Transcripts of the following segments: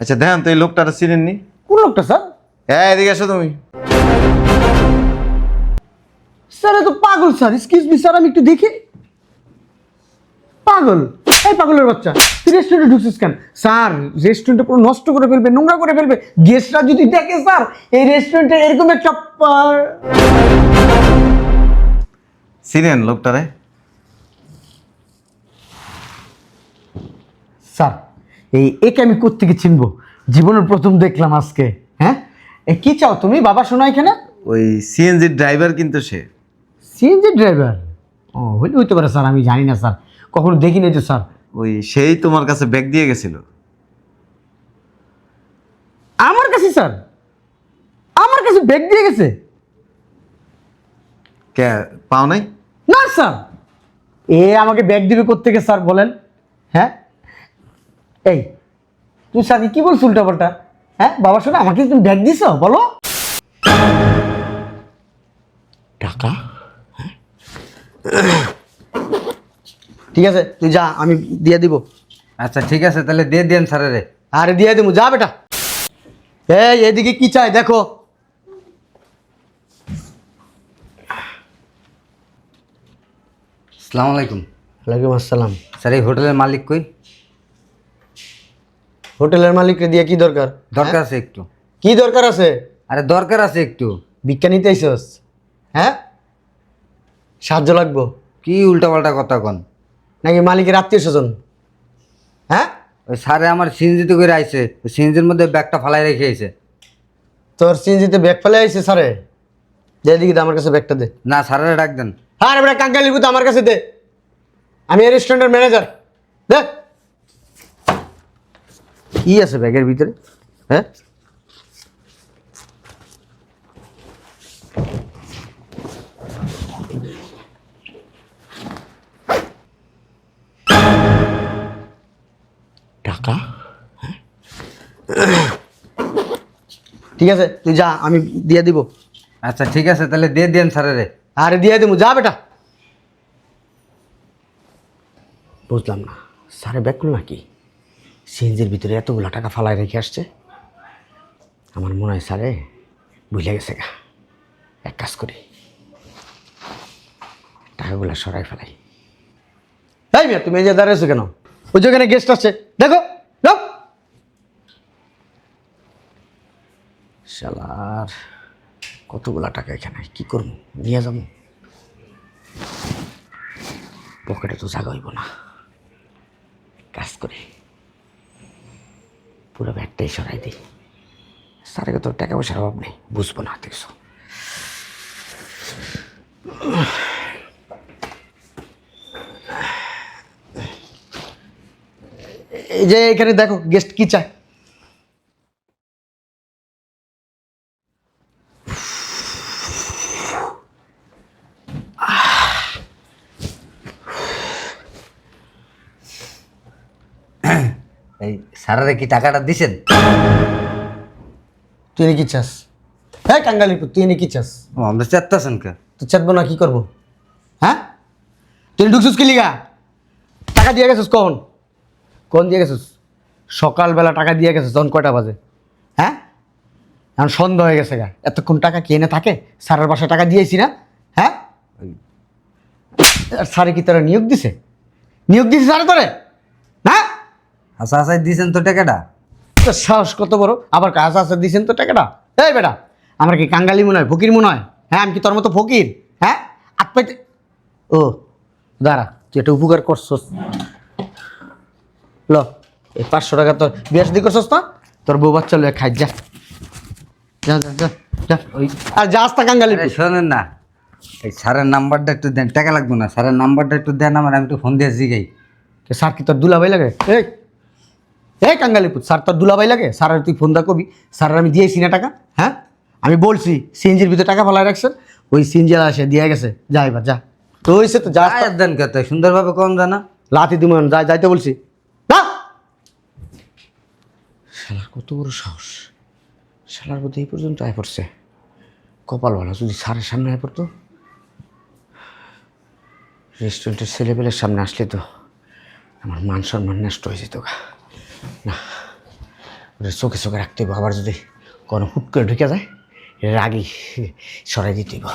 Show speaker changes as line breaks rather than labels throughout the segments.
আচ্ছা দেখেন তো এই লোকটারা চিনেননি?
কোন লোকটা স্যার?
হ্যাঁ এদিকে আসো তুমি।
স্যার এ তো পাগল স্যার। এক্সকিউজ মি স্যার, আমি একটু দেখি। পাগল? এই পাগলের বাচ্চা, তুই রেস্টুরেন্টে ঢুকছিস কেন? স্যার রেস্টুরেন্টে পুরো নষ্ট করে ফেলবে, নোংরা করে ফেলবে। গেস্টরা যদি দেখে স্যার এই রেস্টুরেন্টে এরকম একটা
চিনেন লোকটারে?
স্যার একে আমি কোত্থেকে চিনবো? জীবনের প্রথম দেখলাম আজকে। হ্যাঁ, কি চাও তুমি বাবা শোনা এখানে?
ওই সিএনজি ড্রাইভার কিন্তু সে।
CNG driver? ও হইতে পারে স্যার, আমি জানি না স্যার, কখনো দেখিনি তো স্যার।
ওই সেই তোমার কাছে ব্যাগ দিয়ে গেছিল।
আমার কাছে স্যার? আমার কাছে ব্যাগ দিয়ে গেছে?
কে পাও নাই?
না স্যার, আমাকে ব্যাগ দিবে কোত্থেকে স্যার বলেন? হ্যাঁ এই তুই স্যার কি বলছ উল্টাপাল্টা? হ্যাঁ বাবা শোনা, আমাকে তুমি ব্যাগ দিছ বলো? টাকা? ঠিক আছে তুই যা, আমি দিয়ে দিব।
আচ্ছা ঠিক আছে, তাহলে দিয়ে দেন স্যারেরে।
আরে দিয়ে দেবো, যা বেটা। এদিকে কি চাই দেখো।
আসসালামু আলাইকুম।
ওয়ালাইকুম আসসালাম।
স্যার এই হোটেলের মালিক কই?
হোটেলের মালিককে দিয়ে কি দরকার?
দরকার আছে একটু।
কি দরকার আছে?
আরে দরকার আছে একটু।
বিজ্ঞানীতে আইসস? হ্যাঁ, সাহায্য লাগবো
কি উল্টাপাল্টা কথা কন?
নাকি মালিকের আত্মীয় স্বজন? হ্যাঁ,
ওই স্যারে আমার সিনজিতে করে আইছে, ওই সিনজির মধ্যে ব্যাগটা ফালাই রেখে আইছে।
তোর সিনজিতে ব্যাগ ফেলে আইছে স্যারে? দে দিকে আমার কাছে ব্যাগটা দে।
না স্যারেরে ডাক দেন।
হ্যাঁ রে বেটা, কাঙ্গালির পুত আমার কাছে দে, আমি এই রেস্টুরেন্টের ম্যানেজার। দে। কি আছে ব্যাগের ভিতরে? হ্যাঁ, টাকা? ঠিক আছে তুই যা, আমি দিয়ে দিব।
আচ্ছা ঠিক আছে, তাহলে দিয়ে দেন স্যারেরে।
আরে দিয়ে দেবো, যা বেটা। বুঝলাম না, স্যারে ব্যাগ করলো নাকি? সিএনজির ভিতরে এতগুলো টাকা ফালায় রেখে আসছে। আমার মনে হয় স্যারে বুঝলে গেছে গা। এক কাজ করি, টাকাগুলো সরাই ফেলাই। তাই মিয়া তুমি এই যে দাঁড়িয়েছো কেন? ওই যেখানে গেস্ট আসছে দেখো, যাও। শালার কতগুলা টাকা এখানে, কি করবো? নিয়ে যাবো? পকেটে তো জায়গা হইব না। কাজ করি, পুরো ব্যাগটাই সরাই দিই। স্যারের তো টাকা পয়সার অভাব নেই, বুঝবো না দেখছো। এই যে এখানে দেখো গেস্ট কি চায়।
এই স্যারেরে কি টাকাটা দিছেন?
তুই এনে কি চাস? হ্যাঁ কাঙ্গালিপুর, তুই এনে কি চাস?
ও আমরা চেত্তাছেন কে?
তুই চাটবো না কি করবো? হ্যাঁ, তুই ঢুকছিস কি লিগা? টাকা দিয়ে গেছিস কখন? কোন দিয়ে গেছিস? সকালবেলা টাকা দিয়ে গেছিস, তখন কয়টা বাজে? হ্যাঁ, এখন সন্ধ্যা হয়ে গেছে গা। এতক্ষণ টাকা কে এনে থাকে? স্যারের বাসায় টাকা দিয়েছি না? হ্যাঁ, আর স্যারে কি তোরা নিয়োগ দিছে? নিয়োগ দিছে স্যারে তোরে? হ্যাঁ,
আচ্ছা আচ্ছা দিছেন তো টাকাটা?
তোর সাহস কত বড়, আবার কাজ আছে দিছেন তো টাকাটা? এই বেটা, আমার কি কাঙ্গালি মনে হয়, ফকির মনে হয়? হ্যাঁ, আমি কি তোর মতো ফকির? হ্যাঁ, আত্মাইতে ও দাঁড়া, তুই একটা উপকার করছস। ল এই 500 টাকা তোর বিয়ে শাদী করছস না, তোর বউ বাচ্চা লয়ে খাই যা। যা যা যা যা। ওই আর যাস তা কাঙ্গালি।
আরে শোনেন না, এই স্যারের নাম্বারটা একটু দেন। টাকা লাগবে না, স্যারের নাম্বারটা একটু দেন আমার, আমি একটু ফোন দিয়ে জিগাই।
স্যার কি তোর দুলাভাই লাগে? এই এই কাঙ্গালিপুর, স্যার তোর দুলাভাই লাগে? স্যার তুই ফোন দা কবি স্যার আমি দিয়েছি না টাকা? হ্যাঁ, আমি বলছি সিএনজির ভিতরে টাকা ফেলায় রাখছেন, ওই সিএনজি আসে দিয়ে গেছে। যা এবার যা, তো হয়েছে তো যা।
আয়ের দেন কত সুন্দরভাবে কম জানা।
লাথি তুমি যাই যাইতে বলছি না। শালার কত বড় সাহস, শালার বোধ এই পর্যন্ত আয় পড়ছে। কপাল ভালো, যদি স্যারের সামনে আয় পড়তো। রেস্টুরেন্টের ছেলেপেলের সামনে আসলে তো আমার মান সম্মান নষ্ট হয়ে যেত। না ওটা চোখে চোখে রাখতে হইব, আবার যদি কোনো হুট করে ঢুকে যায় এর আগেই সরাই দিতে হইব।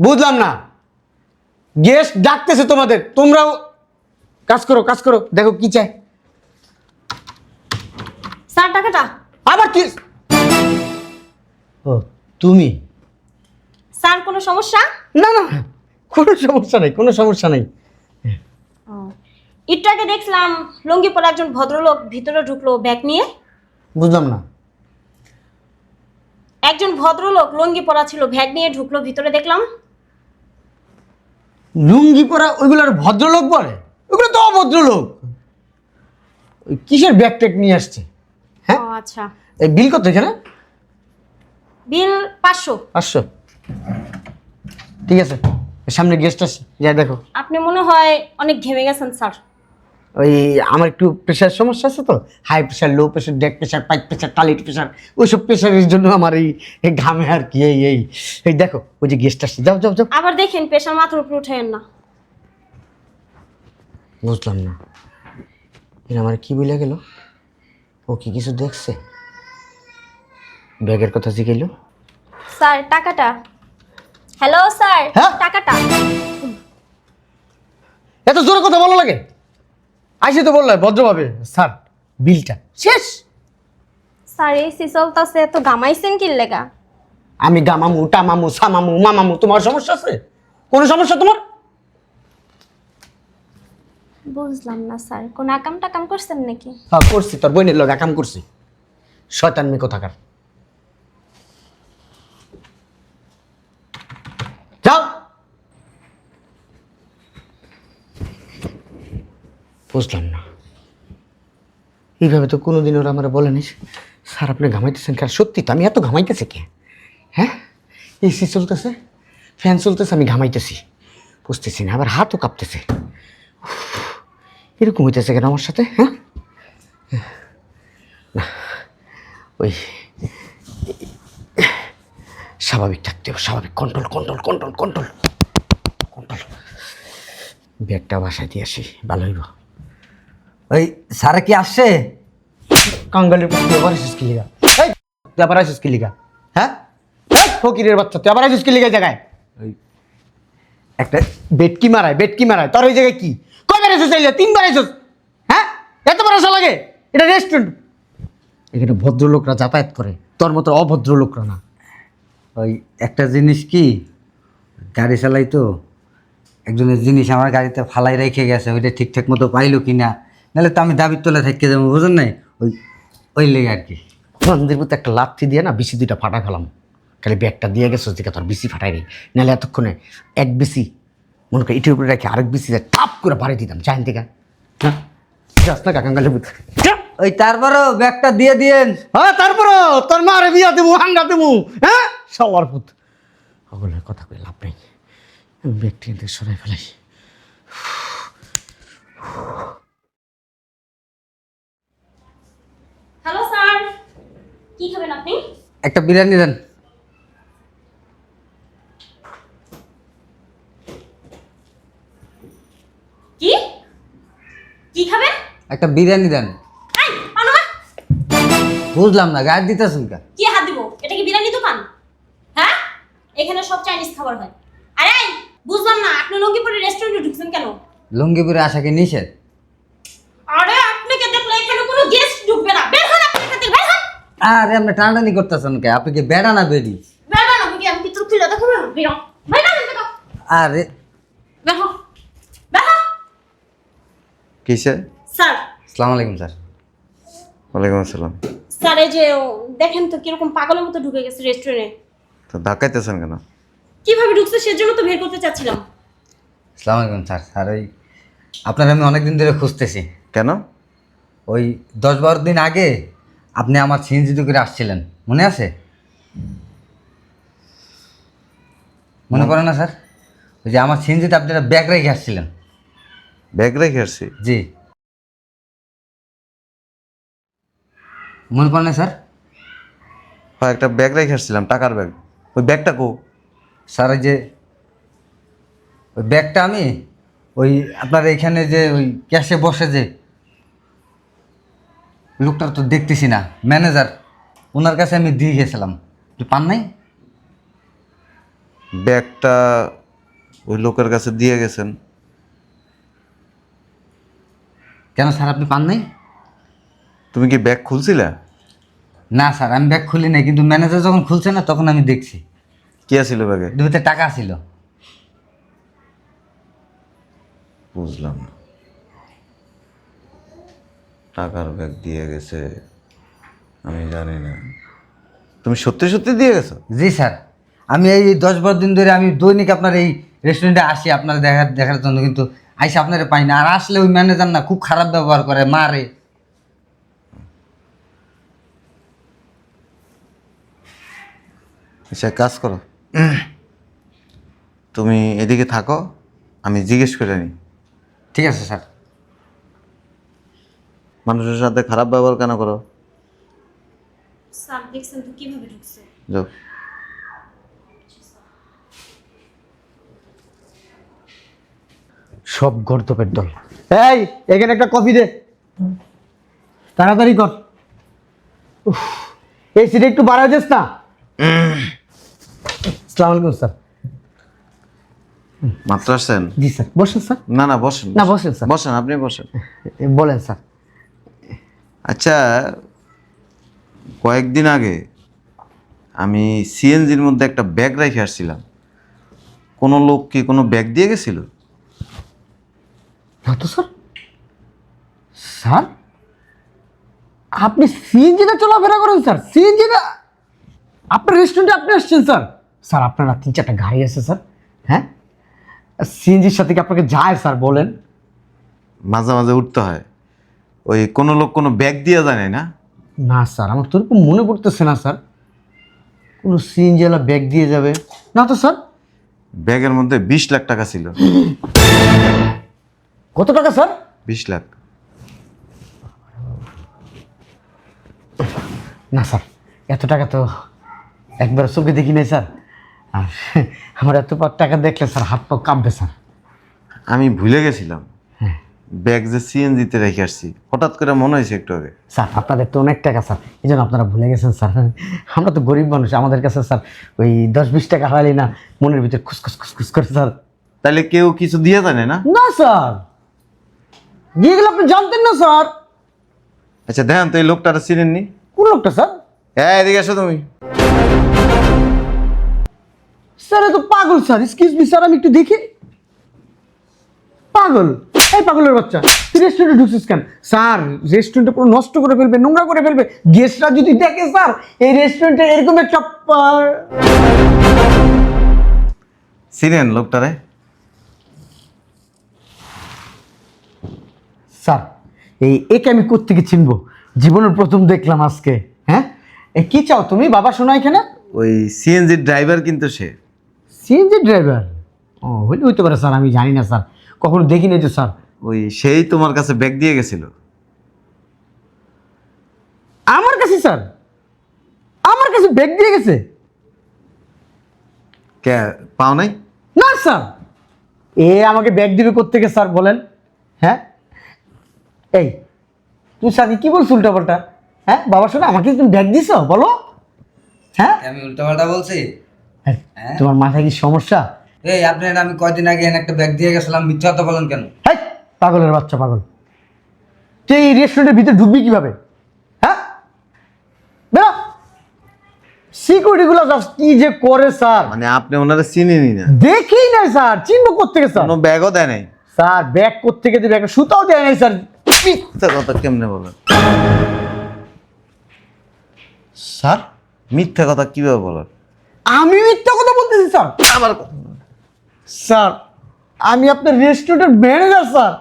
বুঝলাম না, গেস্ট ডাকতেছে তোমাদের, তোমরাও কাজ করো, কাজ করো, দেখো কি চাই।
স্যার টাকাটা।
আবার কি? ও তুমি?
স্যার কোনো সমস্যা?
না না, কোনো সমস্যা নেই, কোনো সমস্যা নেই।
একটু আগে দেখলাম লুঙ্গি পরা একজন ভদ্রলোক ভিতরে ঢুকলো ব্যাগ নিয়ে।
বুঝলাম না।
একজন ভদ্রলোক লুঙ্গি পরা ছিল, ব্যাগ নিয়ে ঢুকলো ভিতরে দেখলাম।
লুঙ্গি পরা ওইগুলোর ভদ্রলোক বলে? ওগুলো তো অভদ্রলোক। ওই কিসের ব্যাগ ট্যাগ নিয়ে আসছে? হ্যাঁ,
ও আচ্ছা।
এই বিল কত এখানে?
বিল 500।
500। ঠিক আছে, সামনে গেস্ট আসছে, যাই দেখো।
আপনি মনে হয় অনেক ঘেমে গেছেন স্যার।
ওই আমার একটু প্রেশার সমস্যা আছে তো, high pressure, low pressure, deck pressure, pipe pressure, টালিট প্রেশার, ওইসব প্রেশারের জন্য আমার এই ঘামে আর কি। এই দেখো ওই যে গেস্ট আসছে, যাও যাও যাও।
আবার দেখেন প্রেশার মাথার উপর উঠেন না।
বুঝলাম না, এর আমার কি বলে গেল? ও কি কিছু দেখছে? ব্যাগের কথা জিজ্ঞেল।
স্যার টাকাটা। হ্যালো স্যার,
হ্যাঁ?
টাকাটা।
এত জোরে কথা বলা লাগে? আইসে তো বললে ভদ্রভাবে, স্যার বিলটা শেষ।
স্যার এই সিসলতাছে এত গামাইছেন কি লেগা?
আমি গামামু, টামামু, সামামু, মামামু, তোমার সমস্যা আছে? কোনো সমস্যা তোমার?
বুঝলাম না স্যার, কোন আকাম টাকাম করছেন নাকি?
হ্যাঁ করছি, তোর বোনের লোক কাম করছি। শয়তান মেয়ে কোথাকার। যাও। বুঝলাম না, এইভাবে তো কোনোদিন ওরা আমরা বলেনি। স্যার আপনি ঘামাইতেছেন কেন? সত্যি তো আমি এত ঘামাইতেছি কে? হ্যাঁ, এসি চলতেছে, ফ্যান চলতেছে, আমি ঘামাইতেছি, বুঝতেছি না, আবার হাতও কাঁপতেছে। এরকম হইতেছে কেন আমার সাথে? হ্যাঁ, না, ওই স্বাভাবিক থাকতে হবে, স্বাভাবিক, control control control control control. ব্যাগটা বাসায় দিয়ে আসি, ভালো হইব।
ওই স্যারে কি আসছে?
কাঙ্গালের পুত্র, তুই আবার আসিস কি লিগা? এই, তুই আবার আসিস কি লিগা? হ্যাঁ, এই, ফকিরের বাচ্চা, তুই আবার আসিস কি লিগা জায়গায়?
ওই একটা
বেটকি মারায়, বেটকি মারায়, তোর ওই জায়গায় কি? কয়বার এসেছিস? চাইলে 3বার এসেছিস। হ্যাঁ, এত বড় আসা লাগে? এটা রেস্টুরেন্ট, এখানে ভদ্রলোকরা যাতায়াত করে, তোর মতো অভদ্র লোকরা না।
ওই একটা জিনিস কি, গাড়ি চালাই তো, একজনের জিনিস আমার গাড়িতে ফালাই রেখে গেছে, ওইটা ঠিকঠাক মতো পাইলো কি না, নাহলে তো আমি দাবির তোলা থেকে যাবো, বুঝুন নাই? ওই লেগে আর কি।
মন্দির মতো একটা লাথি দিয়ে না বিসি 2টা ফাটা ফেলাম। খালি ব্যাগটা দিয়ে গেছো দিকে তোর বিসি ফাটাই নি, নাহলে এতক্ষণে এক বিসি মনে করি ইটের উপরে রেখে আরেক বিসি টাপ করে বাড়ি দিতাম জাইন থেকে। হ্যাঁ, যাস না কাকাঙ্গালের পুত্র।
ওই তারপরও ব্যাগটা দিয়ে দিয়েন।
হ্যাঁ, তারপরও তোর মারে বিয়া দেবো, হাঙ্গা দেবো। হ্যাঁ, সবার পুত ওগুলোর কথা কই লাভ নেই, আমি ব্যাগটি কিন্তু সরাই ফেলাই।
হ্যালো স্যার, কি খাবেন আপনি?
একটা বিরিয়ানি দেন।
কি কি খাবেন?
একটা বিরিয়ানি দেন।
এই অনুমা,
বুঝলাম না, গায়ে দিতেছেন কা?
কি হাত দিব? এটা কি বিরিয়ানি দোকান? হ্যাঁ, এখানে সব চাইনিজ খাবার হয়। আরে বুঝলাম না, আপনি লুঙ্গি পরে রেস্টুরেন্টে ঢুকছেন কেন?
লুঙ্গি পরে আসা কি নিষেধ?
আরে আপনাকে দেখলে এখানে কোনো গেস্ট ঢুকবে না, বের হন আপনি এখান থেকে, বের হন।
আরে আপনি টানাটানি করতেছেন কে? আপনি কি বেড়া না বেরি?
বের হন, আমি কি তোর খুলে দেখো না? বের হন, বের হন, বের হন,
আরে
বের হন, বের হন।
কিসে?
স্যার,
আসসালামু আলাইকুম স্যার।
ওয়ালাইকুম আসসালাম।
স্যার এই যে দেখেন তো কিরকম পাগলের মতো ঢুকে গেছে রেস্টুরেন্টে।
তো ধাক্কাইতেছেন কেন?
কিভাবে ঢুকছে সেজন্য তো বের করতে চাচ্ছিলাম।
আসসালামু আলাইকুম স্যার। স্যার ওই আপনার আমি অনেক দিন ধরে খুঁজতেছি।
কেন?
ওই 10-12 দিন আগে আপনি আমার সিএনজি করে আসছিলেন, মনে আছে? মনে পড়ে না স্যার? ওই যে আমার সিএনজিতে আপনি একটা ব্যাগ রেখে আসছিলেন।
ব্যাগ রেখে আসছি?
জি, মনে পড়ে না স্যার?
হয়, একটা ব্যাগ রেখে আসছিলাম, টাকার ব্যাগ। ওই ব্যাগটা কো?
স্যার ওই যে ওই ব্যাগটা আমি ওই আপনার এখানে যে ওই ক্যাশে বসে যে লোকটার তো দেখতেছি না, ম্যানেজার, ওনার কাছে আমি দিয়ে গেছিলাম, তুই পান নাই?
ব্যাগটা ওই লোকের কাছে দিয়ে গেছেন।
কেন স্যার আপনি পান নাই?
তুমি কি ব্যাগ খুলছিলা?
না স্যার, আমি ব্যাগ খুলি নাই, কিন্তু ম্যানেজার যখন খুলছে না তখন আমি দেখছি
কি আছিল ব্যাগে?
দুইতে টাকা ছিল।
বুঝলাম না, টাকার ব্যাগ দিয়ে গেছে আমি জানি না। তুমি সত্যি সত্যি দিয়ে গেছো?
জি স্যার, আমি এই 10-12 দিন ধরে আমি দৈনিক আপনার এই রেস্টুরেন্টে আসি আপনার দেখার জন্য, কিন্তু আইসা আপনারা পাই না। আর আসলে ওই ম্যানেজার না খুব খারাপ ব্যবহার করে, মারে।
আচ্ছা কাজ করো, তুমি এদিকে থাকো, আমি জিজ্ঞেস করে নিই।
ঠিক আছে স্যার।
মানুষের সাথে খারাপ ব্যবহার কেন করো?
স্যার দেখছেন তো কিভাবে ঢুকছে।
যাও।
সব গর্দপের দল। এই এখানে একটা কফি দে, তাড়াতাড়ি কর। উফ, এই সিটে একটু বাড়া যাস না। আসসালামু আলাইকুম স্যার।
মাত্র আসছেন?
জি স্যার, বসেন স্যার।
না না বসেন,
না, বসেন স্যার।
বসেন, আপনি বসেন।
বলেন স্যার।
আচ্ছা, কয়েকদিন আগে আমি সিএনজির মধ্যে একটা ব্যাগ রেখে আসছিলাম, কোনো লোক কি কোনো ব্যাগ দিয়ে গেছিল?
না তো স্যার। স্যার আপনি সিএনজিতে চলাফেরা করেন স্যার? সিএনজিতে আপনার রেস্টুরেন্টে আপনি আসছেন স্যার? স্যার আপনার 3-4টা গাড়ি আছে স্যার, হ্যাঁ? সিএনজির সাথে কি আপনাকে যায় স্যার বলেন?
মাঝে মাঝে উঠতে হয়, ওই কোনো লোক কোনো ব্যাগ দিয়ে যায় না?
না স্যার, আমার তো এরকম মনে পড়তেছে না স্যার কোনো সিএনজিওয়ালা ব্যাগ দিয়ে যাবে। না তো স্যার।
ব্যাগের মধ্যে 20 লাখ টাকা ছিল।
কত টাকা স্যার?
20 লাখ।
না স্যার, এত টাকা তো একবার চোখে দেখি নাই স্যার। আর আমার এত টাকা দেখলে স্যার হাত পা কাঁপবে স্যার।
আমি ভুলে গেছিলাম ব্যাগ যে সিএনজিতে রেখে আসছি, হঠাৎ করে মনে হয়েছে একটু আগে।
স্যার আপনাদের তো অনেক টাকা স্যার, এই জন্য আপনারা ভুলে গেছেন স্যার। আমরা তো গরিব মানুষ, আমাদের কাছে স্যার ওই 10-20 টাকা হারালি না মনের ভিতরে খুসখুস খুসখুস করে স্যার।
তাহলে কেউ কিছু দিয়ে জানে না?
না স্যার, দিয়ে গেলে আপনি জানতেন না স্যার।
আচ্ছা দেখেন তো এই লোকটারা চিনেননি?
কোন লোকটা স্যার?
হ্যাঁ এদিকে আসো তুমি।
স্যার এ তো পাগল স্যার। এক্সকিউজ মি স্যার, আমি একটু দেখি। পাগল? এই পাগলের বাচ্চা, তুই রেস্টুরেন্টে ঢুকছিস কেন? স্যার রেস্টুরেন্টে পুরো নষ্ট করে ফেলবে, নোংরা করে ফেলবে। গেস্টরা যদি দেখে স্যার এই রেস্টুরেন্টে এরকম একটা
চিনেন লোকটারে?
স্যার একে আমি কোত্থেকে চিনবো? জীবনের প্রথম দেখলাম আজকে। হ্যাঁ, কি চাও তুমি বাবা শোনা এখানে?
ওই সিএনজির ড্রাইভার কিন্তু সে।
CNG driver? ও হইতে পারে স্যার, আমি জানি না স্যার, কখনো দেখিনি তো স্যার।
ওই সেই তোমার কাছে ব্যাগ দিয়ে গেছিল।
আমার কাছে স্যার? আমার কাছে ব্যাগ দিয়ে গেছে?
কে পাও নাই?
না স্যার, আমাকে ব্যাগ দিবে কোত্থেকে স্যার বলেন? হ্যাঁ এই তুই স্যার কি বলছ উল্টা পাল্টা? হ্যাঁ বাবা শোনা, আমাকে তুমি ব্যাগ দিছ বলো? হ্যাঁ
আমি উল্টাপাল্টা বলছি?
হ্যাঁ, তোমার মাথায় কি সমস্যা?
এই আপনার আমি কয়দিন আগে একটা ব্যাগ দিয়ে গেছিলাম, মিথ্যা কথা বলেন কেন?
হ্যাঁ পাগলের বাচ্চা, পাগল। তুই এই রেস্টুরেন্টের ভিতরে ঢুকবি কিভাবে? হ্যাঁ বেরো। সিকিউরিটিগুলো কি যে করে স্যার,
মানে আপনি ওনারা চিনেনি না?
দেখি নাই স্যার, চিনবো কোত্থেকে স্যার?
কোনো ব্যাগও দেয় নাই?
স্যার ব্যাগ কোত্থেকে দিবে? একটা সুতাও দেয় নাই স্যার।
মিথ্যা কথা কেমনে বলেন
স্যার
মিথ্যা কথা কিভাবে বলেন?
আমি মিথ্যা কথা বলতেছি স্যার?
আবার
স্যার আমি আপনার রেস্টুরেন্টের ম্যানেজার স্যার।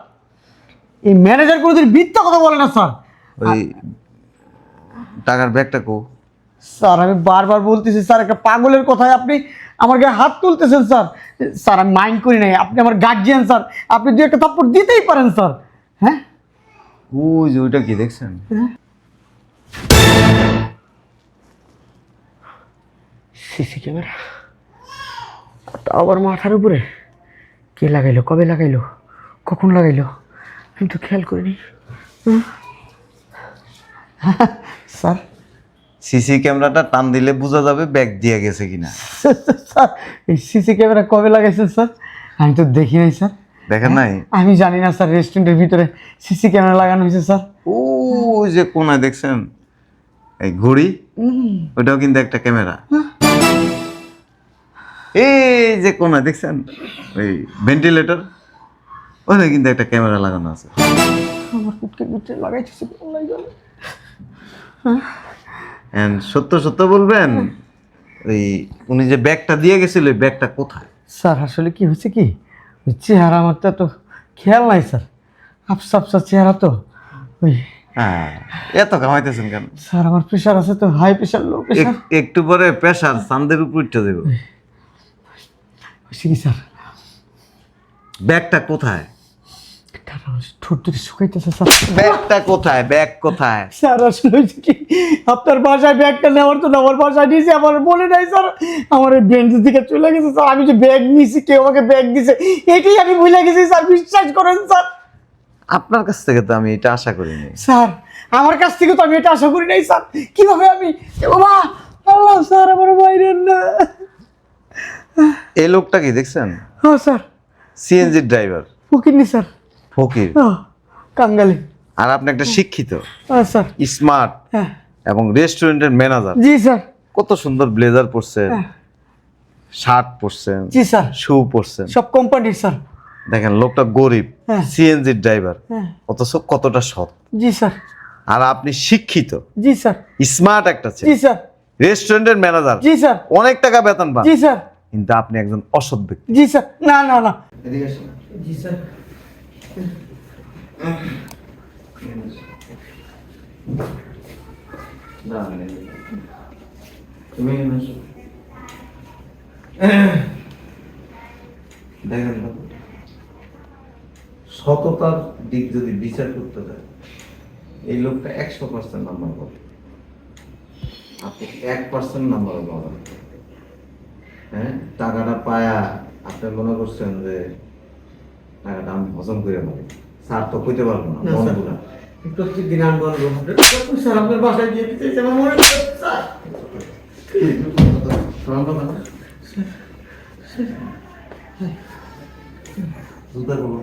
এই ম্যানেজার কোনোদিন মিথ্যা কথা বলে না স্যার।
ওই টাকার ব্যাগটা কো?
স্যার আমি বারবার বলতেছি স্যার, একটা পাগলের কথায় আপনি আমার গায়ে হাত তুলতেছেন স্যার। স্যার আমি মাইন্ড করি নাই, আপনি আমার গার্জিয়ান স্যার, আপনি দু একটা থাপ্পড় দিতেই পারেন স্যার। হ্যাঁ
ওই যে ওইটা কি দেখছেন?
সিসি ক্যামেরা, তাও আবার মাথার উপরে। কে লাগাইলো, কবে লাগাইলো, কখন লাগাইলো? আমি তো খেয়াল করিনি। স্যার
সিসি ক্যামেরাটা টান দিলে বোঝা যাবে ব্যাগ দিয়ে গেছে কিনা।
স্যার এই সিসি ক্যামেরা কবে লাগাইছেন স্যার? আমি তো দেখি নাই স্যার।
দেখেন নাই?
আমি জানি না স্যার রেস্টুরেন্টের ভিতরে সিসি ক্যামেরা লাগানো হয়েছে স্যার।
ওই যে কোনায় দেখছেন এই ঘড়ি, ওটাও কিন্তু একটা ক্যামেরা। এই যে কোনায় দেখছেন ওই ভেন্টিলেটর, ওখানে কিন্তু একটা ক্যামেরা লাগানো আছে।
আমার পুটকের ভিতরে লাগাইতেছে আল্লাহ জানে।
And সত্য সত্য বলবেন, ওই উনি যে ব্যাগটা দিয়ে গেছিল ওই ব্যাগটা কোথায়?
স্যার আসলে কি হয়েছে কি, ওই চেহারা আমার তো এত খেয়াল নাই স্যার, আফসা আফসা চেহারা তো। ওই
হ্যাঁ, এত কামাইতেছেন কেন?
স্যার আমার প্রেশার আছে তো, হাই প্রেশার লো প্রেশার।
একটু পরে প্রেশার চান্দের উপর উঠতে দেব।
কি স্যার
ব্যাগটা কোথায়?
ঠোঁট দুটি শুকাইতেছে স্যার।
ব্যাগটা কোথায়? ব্যাগ কোথায়?
স্যার আসলে হয়েছে কি, আপনার বাসায় ব্যাগটা নেওয়ার তো আমার বাসায় নিয়েছি, আমার মনে নাই স্যার। আমার ওই বেঞ্চের দিকে চলে গেছে স্যার, আমি যে ব্যাগ নিয়েছি, কেউ আমাকে ব্যাগ দিছে, এটাই আমি ভুলে গেছি স্যার, বিশ্বাস করেন স্যার।
আপনার কাছ থেকে তো আমি এটা আশা করিনি।
স্যার আমার কাছ থেকে তো আমি এটা আশা করি নাই স্যার। কিভাবে আমি, বাবা আল্লাহ স্যার আমার বাইরের না।
এই লোকটা কি দেখছেন?
হ্যাঁ sir,
CNG driver,
Fakirni sir,
ফকির।
কাঙ্গালি।
আর আপনি একটা শিক্ষিত,
হ্যাঁ স্যার।
স্মার্ট
হ্যাঁ
এবং রেস্টুরেন্টের ম্যানেজার।
জি স্যার।
কত সুন্দর ব্লেজার পরছেন,
হ্যাঁ।
শার্ট পরছেন,
জি স্যার,
শু পরছেন।
সব কোম্পানির স্যার।
দেখেন লোকটা গরিব,
হ্যাঁ।
সিএনজি ড্রাইভার,
হ্যাঁ
অথচ কতটা সৎ।
জি স্যার।
আর আপনি শিক্ষিত,
জি স্যার।
স্মার্ট একটা
জি
ছেলে,
স্যার।
রেস্টুরেন্টের ম্যানেজার,
জি স্যার।
অনেক টাকা বেতন পান,
জি স্যার।
কিন্তু আপনি একজন অসৎ ব্যক্তি।
জি স্যার। না না না।
এদিকে আসুন।
জি স্যার।
তুমি দেখেন তো, সততার দিক যদি বিচার করতে যায়, এই লোকটা 100% নাম্বার পাবে, আপনি 1% নাম্বার পাবেন। হ্যাঁ, টাকাটা পায়া আপনি মনে করছেন যে টাকাটা আমি হজম করে পারি, স্যার তো কইতে পারবো না,
না,
মন
স্যার।
গুলা।
প্রত্যেকদিন আনবো স্যার, আপনার বাসায় গিয়ে দিতে আমার মনে হচ্ছে স্যার।
জুতা খোলো,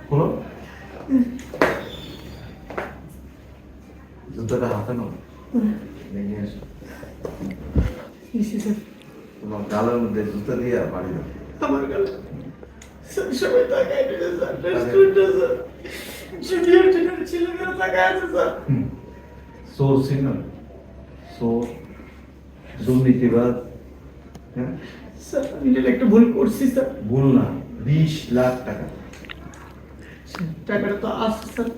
খোলো, জুতাটা হাতে নাও, নিয়ে এসো। তোমার গালের মধ্যে জুতা দিয়ে বাড়ি দাও।
আমার গালে স্যার সবাই তাকায় দিলে স্যার, রেস্টুরেন্টে স্যার জুনিয়র জুনিয়র ছেলেমেয়েরা তাকায় আছে স্যার।
চোর ছিল, চোর, দুর্নীতিবাদ। হ্যাঁ,
স্যার আমি এটা একটা ভুল করছি স্যার।
ভুল না, 20 লাখ টাকা,
টাকাটা তো আছে স্যার।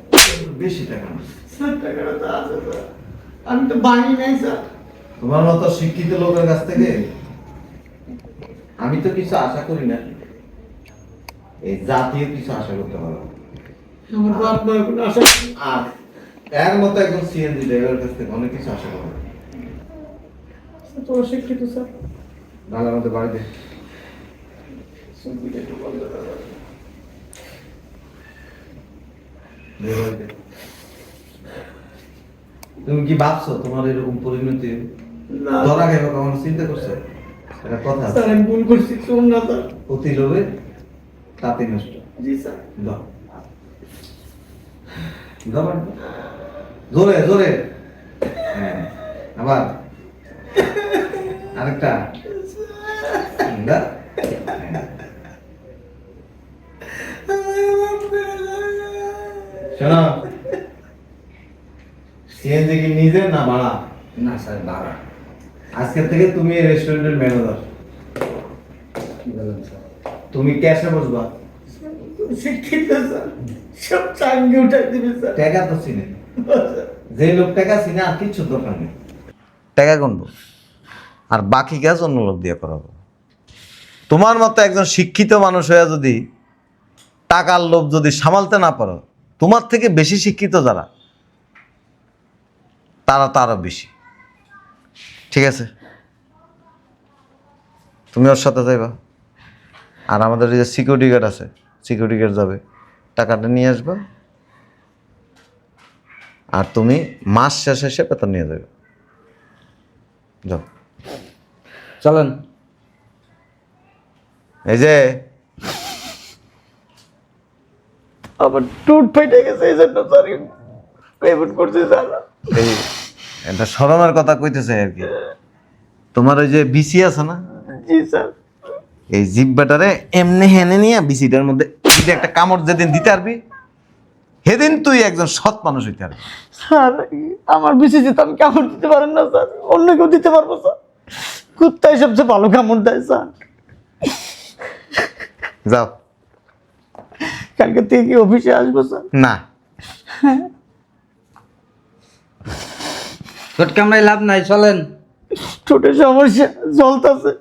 বেশি টাকা না।
স্যার টাকাটা তো আছে স্যার, আমি তো বানি নাই স্যার।
তোমার মতো শিক্ষিত লোকের কাছ থেকে আমি তো কিছু আশা করি না, এই জাতীয় কিছু আশা করতে পারো।
আমার বাপ মা কোনো আশা নেই।
আর এর মতো একজন সিএনজি ড্রাইভারের কাছ থেকে অনেক কিছু আশা করো।
স্যার তো অশিক্ষিত স্যার।
বাংলার মধ্যে বাড়িতে
সঙ্গীটা একটু বন্ধ করো।
তুমি কি ভাবছো তোমার এরকম পরিণতি
না
ধরা খাইবে, কখনো চিন্তা করছো? একটা কথা আছে,
স্যার আমি ভুল করছি, শোন না স্যার।
অতি লোভে তাতে নষ্ট।
জি স্যার।
দাও, দাও বাড়ি দাও। জোরে জোরে, হ্যাঁ, আবার আরেকটা, দাও। হ্যাঁ। শোনো, সিএনজি কি নিজের না ভাড়া?
না স্যার, বাড়া।
আজকের থেকে তুমি এই রেস্টুরেন্টের ম্যানেজার,
কি বলেন স্যার?
তুমি ক্যাশে বসবা,
শিক্ষিত স্যার, সব চাঙ্গে উঠাই দিবে স্যার।
টাকা তো চিনে, যে লোক টাকা চিনে আর কিচ্ছু দরকার নেই, টাকা গুনবো আর বাকি কাজ অন্য লোক দিয়ে করাবো। তোমার মতো একজন শিক্ষিত মানুষ হয়ে যদি টাকার লোভ যদি সামালতে না পারো, তোমার থেকে বেশি শিক্ষিত যারা, তারা তো আরো বেশি। ঠিক আছে, তুমি ওর সাথে যাইবা, আর আমাদের এই যে সিকিউরিটি গার্ড আছে, সিকিউরিটি গার্ড যাবে, টাকাটা নিয়ে আসবা, আর তুমি মাস শেষে বেতন নিয়ে যাবে। যাও।
চলেন।
এই যে
আমার টুট ফেটে গেছে, এই জন্য স্যার পেমেন্ট করতে স্যার।
এই এটা শরমের কথা কইতেছে আর কি। তোমার ওই যে বিসি আছে না,
জি স্যার।
এই জিব্বাটারে এমনি হেনে নিয়ে বিসিটার মধ্যে যদি একটা কামড় যেদিন দিতে পারবি, সেদিন তুই একজন সৎ মানুষ হইতে পারবি।
স্যার আমার বিসিতে তো আমি কামড় দিতে পারেন না স্যার, অন্য কেউ দিতে পারবো স্যার। কুত্তাই সবচেয়ে ভালো কামড় দেয় স্যার।
যাও।
কালকে থেকে কি অফিসে আসবো স্যার?
না,
ঠোঁট কামড়াই লাভ নাই, চলেন।
ঠোঁটের সমস্যা জ্বলতাছে।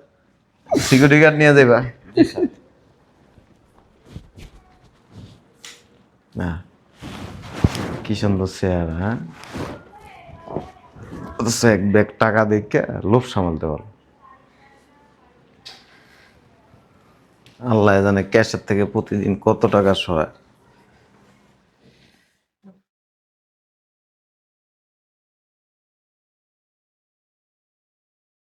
সিকিউরিটি গার্ড নিয়ে যাবা। না, কি সুন্দর চেয়ার, হ্যাঁ, অথচ এক ব্যাগ টাকা দেখে লোভ সামালতে পারো। আল্লাহ জানে ক্যাশের থেকে প্রতিদিন কত টাকা সহায়।